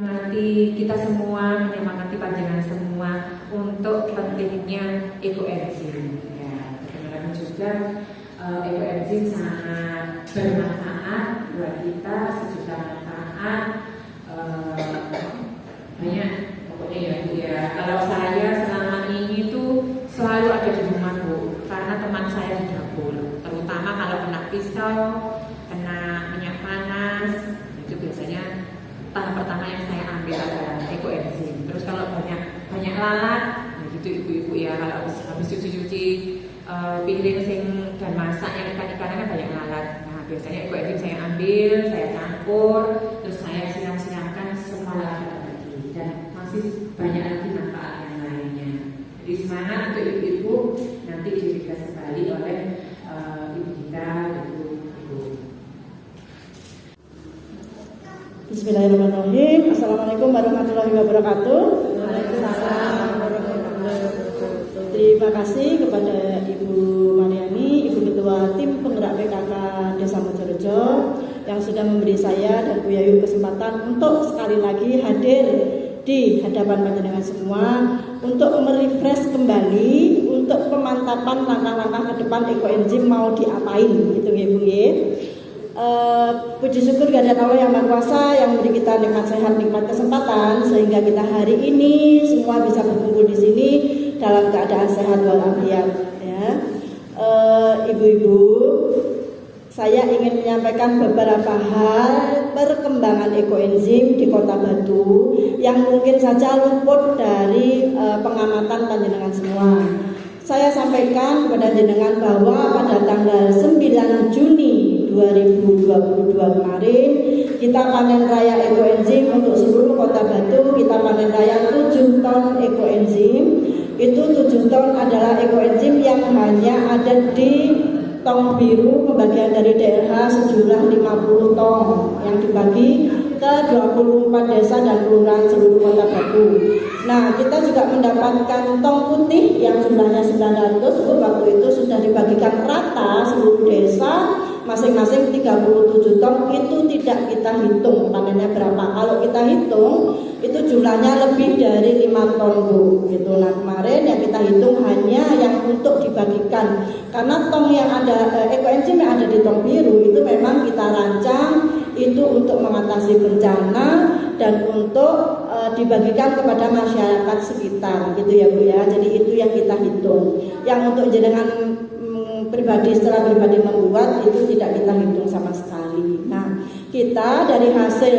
Nanti kita semua menyemangati panjenengan semua untuk pentingnya ekoenzim. Ya, bagaimana juga ekoenzim sangat bermanfaat buat kita, sejuta manfaat, banyak pokoknya ya Bu ya. Kalau saya selama ini tuh selalu ada di rumah Bu, karena teman saya di dapur, terutama kalau kena pisau, kena minyak panas, itu biasanya tahap pertama yang saya ambil adalah ekoenzim. Terus kalau banyak lalat, nah gitu ibu-ibu ya, kalau habis cuci piring dan masak yang ikan-ikan kan banyak lalat. Nah biasanya ekoenzim saya ambil, saya campur, terus saya siram-siramkan semua lalat lagi, dan masih banyak lagi manfaat yang lainnya. Jadi semangat untuk ibu-ibu, nanti diberikan kembali oleh ibu kita, ibu. Bismillahirrahmanirrahim. Assalamualaikum warahmatullahi wabarakatuh. Terima kasih kepada Ibu Mariani, Ibu Ketua Tim Penggerak PKK Desa Mojorejo yang sudah memberi saya dan Bu Yayu kesempatan untuk sekali lagi hadir di hadapan panjenengan semua untuk merefresh kembali untuk pemantapan langkah-langkah ke depan ekoenzim mau diapain gitu ya Bu ya. Puji syukur kehadirat Allah yang Maha Kuasa yang memberi kita nikmat sehat, nikmat kesempatan sehingga kita hari ini semua bisa berkumpul di sini dalam keadaan sehat walafiat. Ya, ibu-ibu, saya ingin menyampaikan beberapa hal perkembangan ekoenzim di Kota Batu yang mungkin saja luput dari pengamatan panjenengan semua. Saya sampaikan kepada jenengan bahwa pada tanggal 9 Juni 2022 kemarin kita panen raya ekoenzim untuk seluruh Kota Batu. Kita panen raya 7 ton ekoenzim. Itu 7 ton adalah ekoenzim yang hanya ada di tong biru pembagian dari daerah sejumlah 50 ton yang dibagi ke 24 desa dan kelurahan seluruh Kota Batu. Nah, kita juga mendapatkan tong putih yang jumlahnya 900. Waktu itu sudah dibagikan rata seluruh desa, masing-masing 37 ton. Itu tidak kita hitung panennya berapa. Kalau kita hitung, itu jumlahnya lebih dari 5 ton Bu. Gitu. Nah, kemarin yang kita hitung hanya yang untuk dibagikan. Karena tong yang ada, ekoenzim yang ada di tong biru itu memang kita rancang itu untuk mengatasi bencana dan untuk dibagikan kepada masyarakat sekitar gitu ya Bu ya. Jadi itu yang kita hitung. Yang untuk jenengan pribadi secara pribadi membuat itu tidak kita hitung sama sekali. Nah, kita dari hasil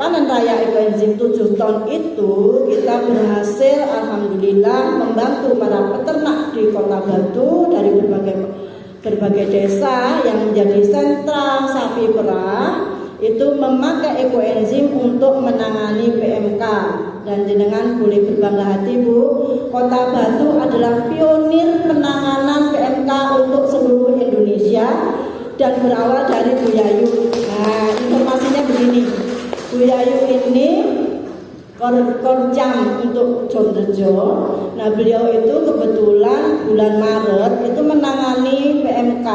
panen raya ekoenzim 7 ton itu kita berhasil alhamdulillah membantu para peternak di Kota Batu dari berbagai desa yang menjadi sentra sapi perah itu memakai ekoenzim untuk menangani PMK. Dan jenengan boleh berbangga hati Bu, Kota Batu adalah pionir penanganan PMK untuk seluruh Indonesia dan berawal dari Bu Yayu. Nah, informasinya begini, Bu Yayu ini Korjam untuk Jonrejo. Nah, beliau itu kebetulan bulan Maret itu menangani PMK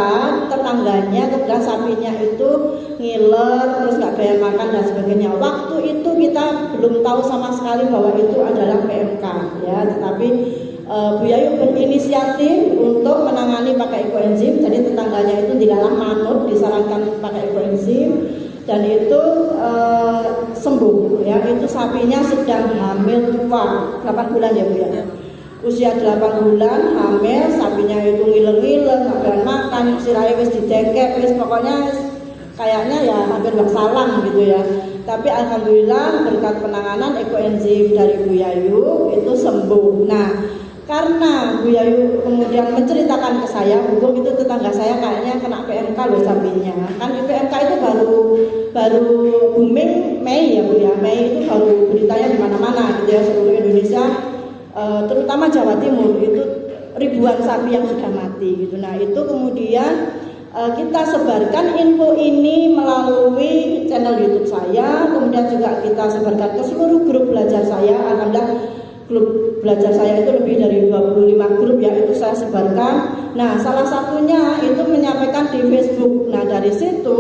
tetangganya, kebetulan sapinya itu ngiler, terus nggak bayar makan dan sebagainya. Waktu itu kita belum tahu sama sekali bahwa itu adalah PMK, ya. Tetapi Bu Yayu berinisiatif untuk menangani pakai ekoenzim. Jadi tetangganya itu dilalah manut, disarankan pakai ekoenzim. Dan itu sembuh ya. Itu sapinya sedang hamil tua 8 bulan ya Bu ya. Usia 8 bulan hamil, sapinya itu ngiler-ngiler, nggak bisa makan, sirahnya wis didekek, wis pokoknya kayaknya ya hampir nggak salam gitu ya. Tapi alhamdulillah berkat penanganan ekoenzim dari Bu Yayu itu sembuh. Nah, karena Bu Yayu kemudian menceritakan ke saya, Bu itu tetangga saya kayaknya kena PMK loh sapinya. Kan PMK itu baru booming Mei ya Bu ya. Mei itu baru beritanya di mana-mana gitu ya, seluruh Indonesia, terutama Jawa Timur itu ribuan sapi yang sudah mati gitu. Nah, itu kemudian kita sebarkan info ini melalui channel YouTube saya, kemudian juga kita sebarkan ke seluruh grup belajar saya. Alhamdulillah grup belajar saya itu lebih dari 25 grup ya, itu saya sebarkan. Nah, salah satunya itu menyampaikan di Facebook. Nah, dari situ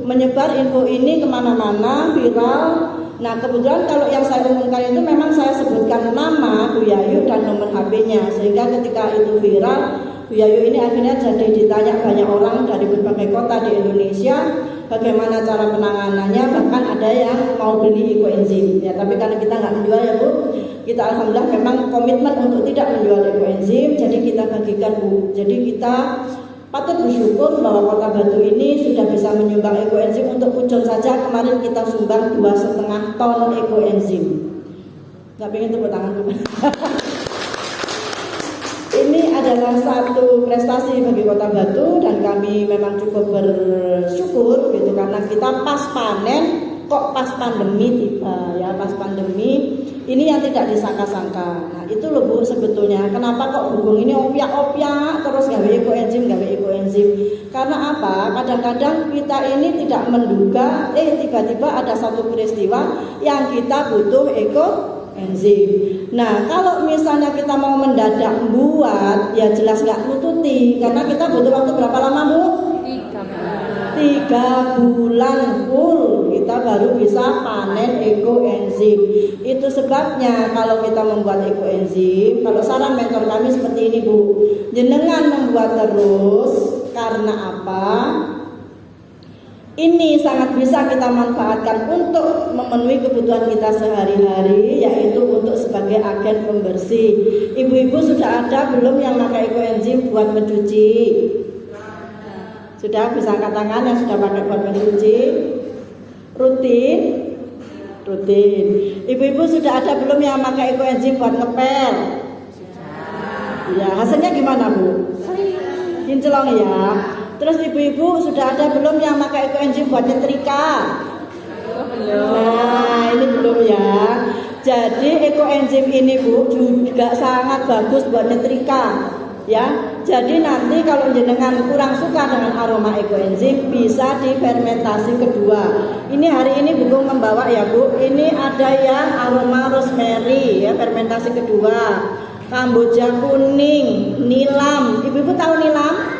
menyebar info ini kemana-mana, viral. Nah kebetulan kalau yang saya umumkan itu memang saya sebutkan nama Bu Yayu dan nomor HP-nya, sehingga ketika itu viral, Bu Yayu ini akhirnya jadi ditanya banyak orang dari berbagai kota di Indonesia bagaimana cara penanganannya, bahkan ada yang mau beli ekoenzim ya. Tapi karena kita nggak menjual ya Bu, kita alhamdulillah memang komitmen untuk tidak menjual ekoenzim, jadi kita bagikan Bu. Jadi kita patut bersyukur bahwa Kota Batu ini sudah bisa menyumbang ekoenzim. Untuk Pujon saja kemarin kita sumbang 2,5 ton ekoenzim. Nggak pengen tepuk tangan Bu. Ini adalah satu prestasi bagi Kota Batu dan kami memang cukup bersyukur gitu, karena kita pas panen kok pas pandemi tiba ya, pas pandemi ini yang tidak disangka-sangka. Nah itu loh Bu sebetulnya kenapa kok Gugong ini opiak-opiak terus gawe ekoenzim. Karena apa? Kadang-kadang kita ini tidak menduga tiba-tiba ada satu peristiwa yang kita butuh ekoenzim. Nah kalau misalnya kita mau mendadak buat ya jelas nggak nututi, karena kita butuh waktu berapa lama Bu? 3 bulan full kita baru bisa panen ekoenzim. Itu sebabnya kalau kita membuat ekoenzim, kalau saran mentor kami seperti ini Bu, jenengan membuat terus. Karena apa? Ini sangat bisa kita manfaatkan untuk memenuhi kebutuhan kita sehari-hari, yaitu untuk sebagai agen pembersih. Ibu-ibu sudah ada belum yang pakai ekoenzim buat mencuci? Sudah bisa angkat tangan yang sudah pakai buat mencuci? Rutin? Rutin. Ibu-ibu sudah ada belum yang pakai ekoenzim buat ngepel? Ya, hasilnya gimana Bu? Kinclong ya. Terus ibu-ibu sudah ada belum yang pakai ekoenzim buat nyetrika? Nah, ini belum ya. Jadi ekoenzim ini Bu juga sangat bagus buat nyetrika. Ya, jadi nanti kalau jenengan kurang suka dengan aroma ekoenzim bisa difermentasi kedua. Ini hari ini Gugong membawa ya Bu. Ini ada yang aroma rosemary ya, fermentasi kedua. Kamboja kuning, nilam. Ibu-ibu tahu nilam?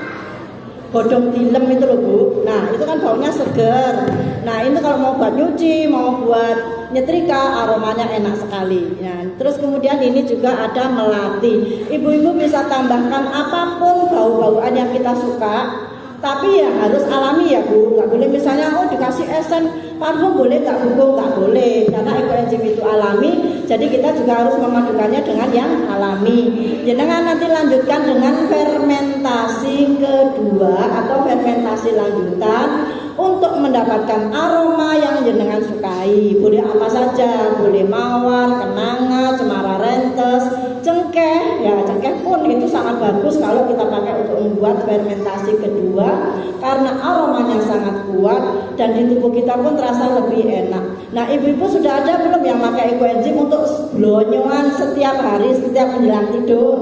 Godong tilem itu loh Bu. Nah itu kan baunya seger. Nah itu kalau mau buat nyuci, mau buat nyetrika, aromanya enak sekali. Nah, terus kemudian ini juga ada melati. Ibu-ibu bisa tambahkan apapun bau-bauan yang kita suka, tapi ya harus alami ya Bu. Nggak boleh misalnya dikasih esen parfum boleh nggak Gugong? Nggak boleh, karena ekoenzim itu alami. Jadi kita juga harus memadukannya dengan yang alami. Jenengan nanti lanjutkan dengan fermentasi kedua atau fermentasi lanjutan untuk mendapatkan aroma yang jenengan sukai. Boleh apa saja, boleh mawar, kenanga, cemara rentes, cengkeh. Ya cengkeh pun itu sangat bagus kalau kita pakai untuk membuat fermentasi kedua, karena aromanya sangat kuat dan di tubuh kita pun terasa lebih enak. Nah ibu-ibu sudah ada belum yang pakai ekoenzim untuk blonyoan setiap hari, setiap menjelang tidur?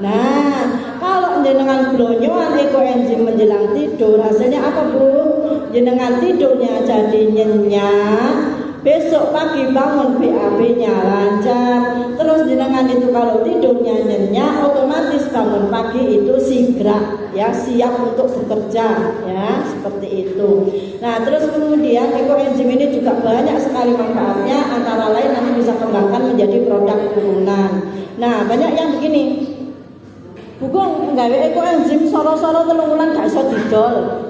Nah kalau jenengan blonyoan ekoenzim menjelang tidur, hasilnya apa Bu? Jenengan tidurnya jadi nyenyak, besok pagi bangun BAB-nya lancar. Terus jenengan itu kalau tidurnya nyenyak, otomatis bangun pagi itu sigrak ya, siap untuk bekerja ya, seperti itu. Nah terus kemudian ekoenzim ini juga banyak sekali manfaatnya, antara lain nanti bisa kembangkan menjadi produk turunan. Nah banyak yang begini, Gugong nggawe ekoenzim soro-soro 3 bulan gak iso didol.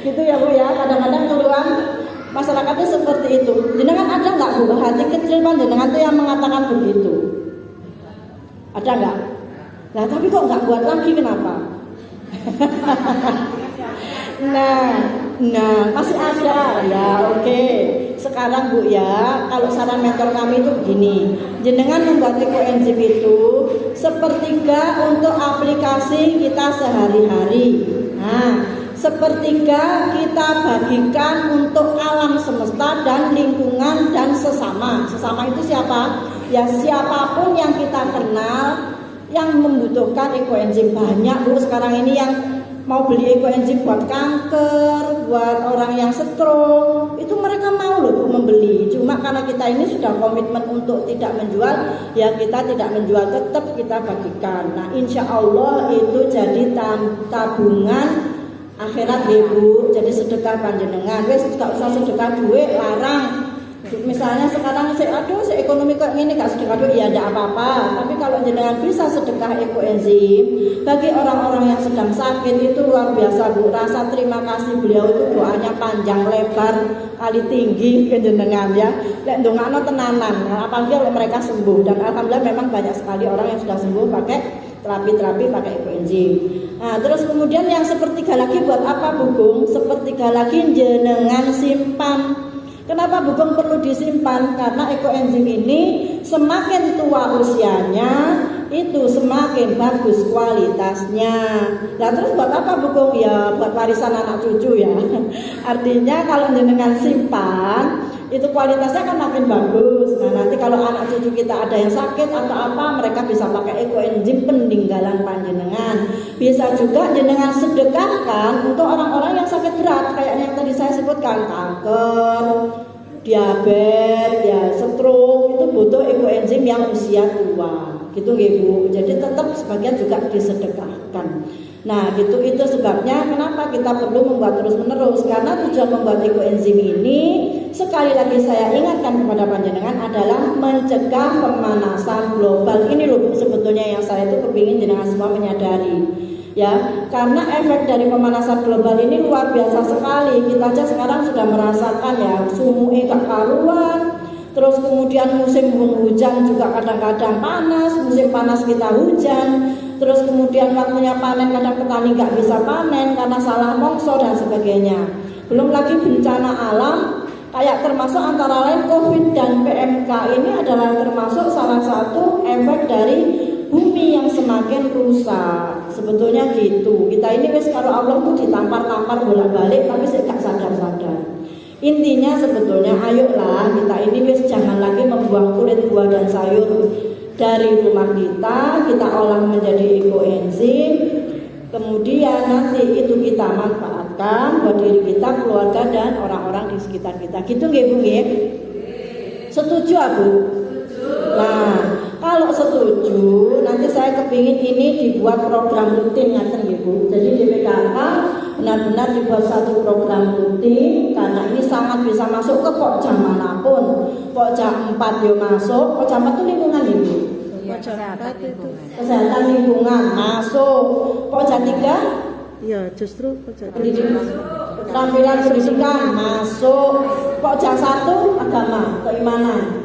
Gitu ya Bu ya, kadang-kadang keluhan masyarakatnya seperti itu. Jenengan ada nggak Bu hati kecil panjenengan tuh yang mengatakan begitu? Ada nggak? Nah tapi kok nggak buat lagi, kenapa? Nah masih ada ya. Oke. Sekarang Bu ya, kalau saran mentor kami itu begini, jenengan membuat ekoenzim itu sepertiga untuk aplikasi kita sehari-hari. Nah sepertiga kita bagikan untuk alam semesta dan lingkungan dan sesama. Sesama itu siapa? Ya siapapun yang kita kenal yang membutuhkan ekoenzim. Banyak Bu sekarang ini yang mau beli ekoenzim buat kanker, buat orang yang stroke, itu mereka mau loh Bu membeli. Cuma karena kita ini sudah komitmen untuk tidak menjual, ya kita tidak menjual, tetap kita bagikan. Nah insya Allah itu jadi tabungan akhirat ya Bu, jadi sedekah panjenengan. Wes gak usah sedekah duit, larang. Misalnya sekarang aduh ekonomi kok ini gak sedekah, aduh ya tidak apa-apa. Tapi kalau jenengan bisa sedekah ekoenzim bagi orang-orang yang sedang sakit itu luar biasa Bu. Rasa terima kasih beliau itu doanya panjang lebar kali tinggi ke jenengan ya. Lek ndongakno tenanan, apalagi kalau mereka sembuh, dan alhamdulillah memang banyak sekali orang yang sudah sembuh pakai terapi pakai ekoenzim. Nah, terus kemudian yang sepertiga lagi buat apa Bu Gung? Sepertiga lagi jenengan simpan. Kenapa Bu Gung perlu disimpan? Karena ekoenzim ini semakin tua usianya itu semakin bagus kualitasnya. Nah terus buat apa Bu Gung? Ya buat warisan anak cucu ya. Artinya kalau jenengan simpan itu kualitasnya kan makin bagus. Nah nanti kalau anak cucu kita ada yang sakit atau apa, mereka bisa pakai ekoenzim peninggalan panjenengan. Bisa juga jenengan sedekahkan untuk orang-orang yang sakit berat, kayak yang tadi saya sebutkan, kanker, diabetes, ya stroke, itu butuh ekoenzim yang usia tua. Gitu nggih Bu. Jadi tetap sebagian juga disedekahkan. Nah, itu sebabnya kenapa kita perlu membuat terus-menerus, karena tujuan membuat ekoenzim ini sekali lagi saya ingatkan kepada panjenengan adalah mencegah pemanasan global. Ini loh sebetulnya yang saya itu kepingin jenengan semua menyadari. Ya, karena efek dari pemanasan global ini luar biasa sekali. Kita aja sekarang sudah merasakan ya, sumuke gak karuan. Terus kemudian musim hujan juga kadang-kadang panas, musim panas kita hujan. Terus kemudian waktunya panen kadang petani nggak bisa panen karena salah mongso dan sebagainya. Belum lagi bencana alam, kayak termasuk antara lain COVID dan PMK ini adalah termasuk salah satu efek dari bumi yang semakin rusak. Sebetulnya gitu. Kita ini wis kalau Allah tuh ditampar-tampar bolak-balik tapi saya nggak sadar-sadar. Intinya sebetulnya ayolah kita ini wis jangan lagi membuang kulit buah dan sayur dari rumah kita olah menjadi ekoenzim, kemudian nanti itu kita manfaatkan buat diri kita, keluarga dan orang-orang di sekitar kita. Gitu nggih Bu nggih? Setuju Bu? Nah, kalau setuju nanti saya kepingin ini dibuat program rutin ngaten nggih Bu. Jadi di PKK benar-benar dibuat satu program rutin, karena ini sangat bisa masuk ke Pokja manapun. Pokja 4 yo masuk, Pokja 4 itu lingkungan ibu. Kesehatan lingkungan masuk. Pokja 3? Iya, justru Pokja keterampilan pendidikan masuk. Pokja 1 agama, keimanan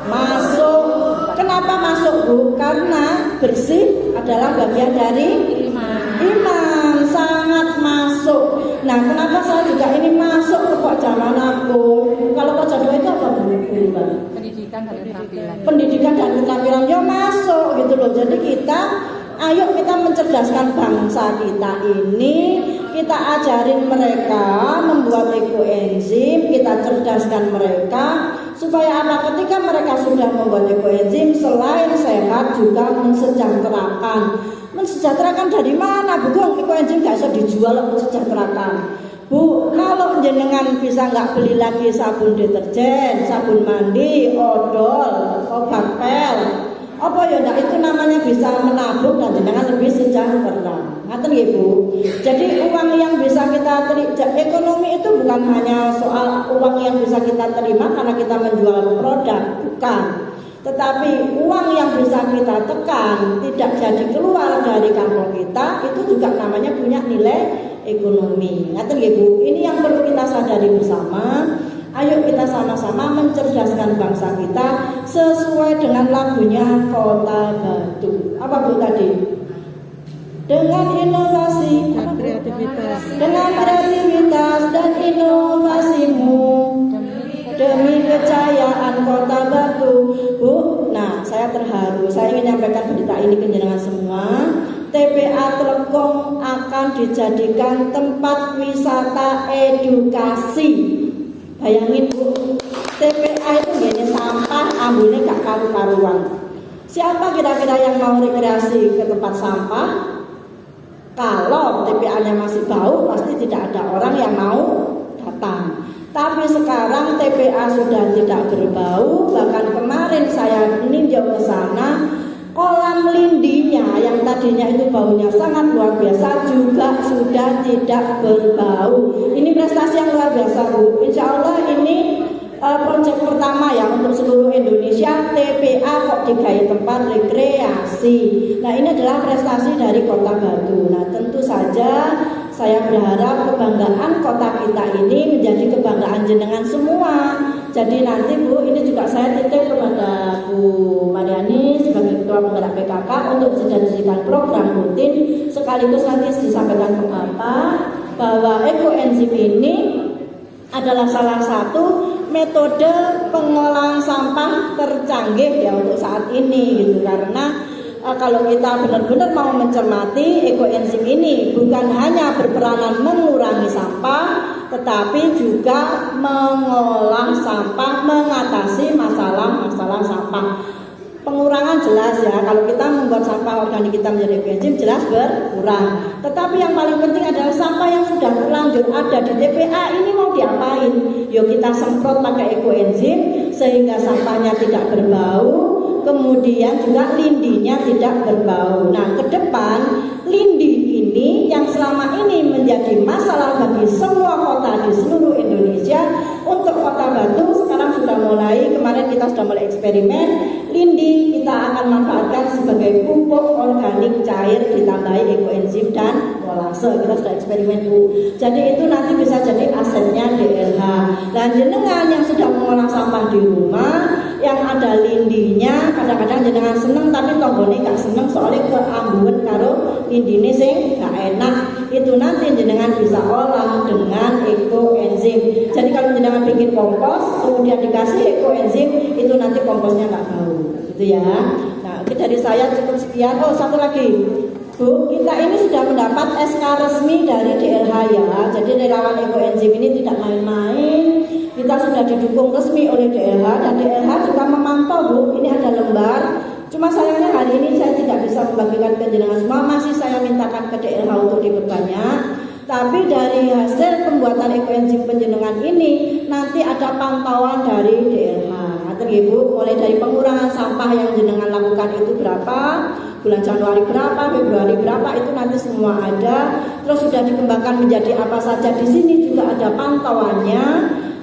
masuk. Kenapa masuk Bu? Karena bersih adalah bagian dari iman, sangat masuk. Nah, kenapa saya juga ini masuk ke Pokja manapun? Kalau Pokja 2 itu apa Bu? Pendidikan dan keterampilan. Pendidikan dan keterampilan ya masuk gitu loh. Jadi ayo kita mencerdaskan bangsa kita ini. Kita ajarin mereka membuat ekoenzim, kita cerdaskan mereka supaya apa? Ketika mereka sudah membuat ekoenzim, selain sehat juga mensejahterakan. Mensejahterakan dari mana Bu? Ekoenzim gak bisa dijual, mensejahterakan. Bu, kalau jenengan bisa nggak beli lagi sabun deterjen, sabun mandi, odol, obat pel, apa ya ndak itu namanya bisa menabung dan jenengan lebih sejahtera. Ngaten nggih Bu. Jadi uang yang bisa kita terima, ekonomi itu bukan hanya soal uang yang bisa kita terima karena kita menjual produk, bukan. Tetapi uang yang bisa kita tekan tidak jadi keluar dari kantong kita, itu juga namanya punya nilai ekonomi. Ngaten nggih Bu. Ini yang perlu kita sadari bersama. Ayo kita sama-sama mencerdaskan bangsa kita sesuai dengan lagunya Kota Batu. Apa Bu tadi? Dengan inovasi, dengan kreativitas dan inovasimu demi kejayaan Kota Batu. Bu, nah saya terharu. Saya ingin menyampaikan berita ini ke jenengan semua. TPA Telkom akan dijadikan tempat wisata edukasi. Bayangin Bu, TPA itu gini sampah, ambune gak karu-karuan. Siapa kira-kira yang mau rekreasi ke tempat sampah? Kalau TPA-nya masih bau, pasti tidak ada orang yang mau datang. Tapi sekarang TPA sudah tidak berbau. Bahkan kemarin saya meninjau ke sana, kolam lindinya yang tadinya itu baunya sangat luar biasa juga sudah tidak berbau. Ini prestasi yang luar biasa Bu. Insya Allah ini proyek pertama ya untuk seluruh Indonesia, TPA kok digawe tempat rekreasi. Nah, ini adalah prestasi dari Kota Batu. Nah, tentu saja saya berharap kebanggaan kota kita ini menjadi kebanggaan jenengan semua. Jadi nanti Bu, ini juga saya titip kepada Bu Mariani sebagai Ketua Penggerak PKK untuk menjadikan program rutin, sekaligus nanti disampaikan ke Bapak bahwa ekoenzim ini adalah salah satu metode pengolahan sampah tercanggih ya untuk saat ini gitu. Karena kalau kita benar-benar mau mencermati, ekoenzim ini bukan hanya berperanan mengurangi sampah, tetapi juga mengolah sampah, mengatasi masalah-masalah sampah. Pengurangan jelas ya, kalau kita membuat sampah organik kita menjadi ekoenzim jelas berkurang. Tetapi yang paling penting adalah sampah yang sudah terlanjur ada di TPA ini mau diapain? Yuk kita semprot pakai ekoenzim sehingga sampahnya tidak berbau, kemudian juga lindinya tidak berbau. Nah, ke depan lindi ini yang selama ini menjadi masalah bagi semua kota di seluruh Indonesia, untuk Kota Batu sekarang sudah mulai, kemarin kita sudah mulai eksperimen, lindi kita akan manfaatkan sebagai pupuk organik cair ditambahi ekoenzim dan molase. Kita sudah eksperimen Bu. Jadi itu nanti bisa jadi asetnya DLH. Dan jenengan yang sudah mengolah sampah di rumah, yang ada lindinya, kadang-kadang jenengan seneng tapi tombone gak seneng soalnya keambuan karo lindine sing gak enak. Itu nanti jenengan bisa olah dengan ekoenzim. Jadi kalau jenengan bikin kompos kemudian dikasih ekoenzim, itu nanti komposnya gak bau gitu ya. Nah, oke, dari saya cukup sekian. Oh, satu lagi Bu, kita ini sudah mendapat SK resmi dari DLH ya. Jadi relawan ekoenzim ini tidak main-main. Kita sudah didukung resmi oleh DLH dan DLH juga memantau Bu. Ini ada lembar. Cuma sayangnya hari ini saya tidak bisa membagikan ke jenengan semua. Masih saya mintakan ke DLH untuk diperbanyak. Tapi dari hasil pembuatan ekoenzim penjenengan ini nanti ada pantauan dari DLH. Ngaten nggih Bu, mulai dari pengurangan sampah yang jenengan lakukan itu berapa, bulan Januari berapa, Februari berapa, itu nanti semua ada. Terus sudah dikembangkan menjadi apa saja, di sini juga ada pantauannya.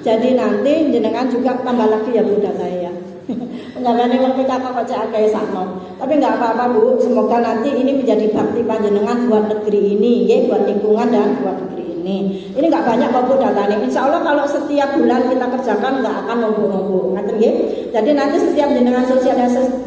Jadi nanti jenengan juga tambah lagi ya Bu data ya. Penggabane wong PKK kok cek akeh sakno. Tapi enggak apa-apa Bu, semoga nanti ini menjadi bakti panjenengan buat negeri ini, nggih, buat lingkungan dan buat negeri ini. Ini enggak banyak kok Bu datanya. Insya Allah kalau setiap bulan kita kerjakan enggak akan numpuk-numpuk. Ngerti nggih? Jadi nanti setiap jenengan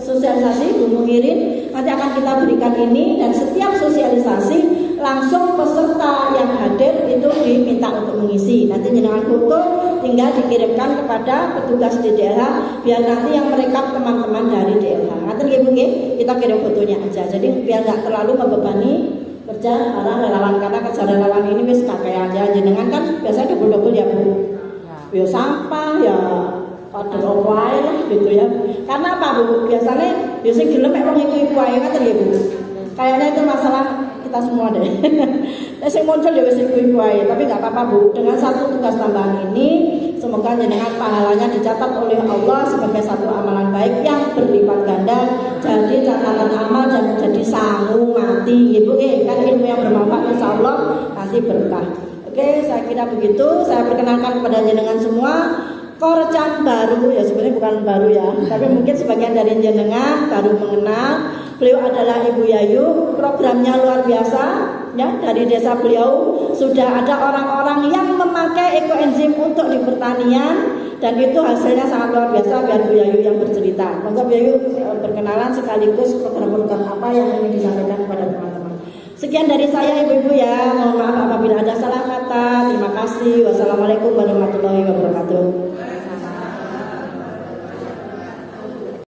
sosialisasi Bu Muhirin nanti akan kita berikan ini, dan setiap sosialisasi langsung peserta yang hadir itu diminta untuk mengisi. Nanti jenengan foto tinggal dikirimkan kepada petugas di DLH biar nanti yang merekam teman-teman dari DLH. Nanti kita kirim fotonya aja. Jadi biar nggak terlalu membebani kerja para relawan, karena kerja relawan ini wis kayak aja jenengan kan biasanya double-double ya Bu. Ya sampah ya pada wae lah gitu ya. Karena apa Bu? Biasanya sing gelem mek wong iku wae ngoten nggih Bu. Kayaknya itu masalah kita semua deh. Saya muncul ya wis iku wae, tapi nggak apa-apa Bu. Dengan satu tugas tambahan ini, semoga jenengan pahalanya dicatat oleh Allah sebagai satu amalan baik yang berlipat ganda. Jadi catatan amal dan jadi sangu mati, Ibu kan ilmu yang bermanfaat insyaallah nanti berkah. Oke, saya kira begitu. Saya perkenalkan kepada jenengan semua. Korcan baru ya, sebenarnya bukan baru ya, tapi mungkin sebagian dari jenengan baru mengenal. Beliau adalah Ibu Yayu, programnya luar biasa ya. Dari desa beliau sudah ada orang-orang yang memakai ekoenzim untuk di pertanian, dan itu hasilnya sangat luar biasa. Biar Bu Yayu yang bercerita. Monggo Bu Yayu berkenalan sekaligus program-program apa yang ingin disampaikan kepada teman-teman. Sekian dari saya Ibu-ibu ya. Mohon maaf apabila ada salah kata. Terima kasih. Wassalamualaikum warahmatullahi wabarakatuh.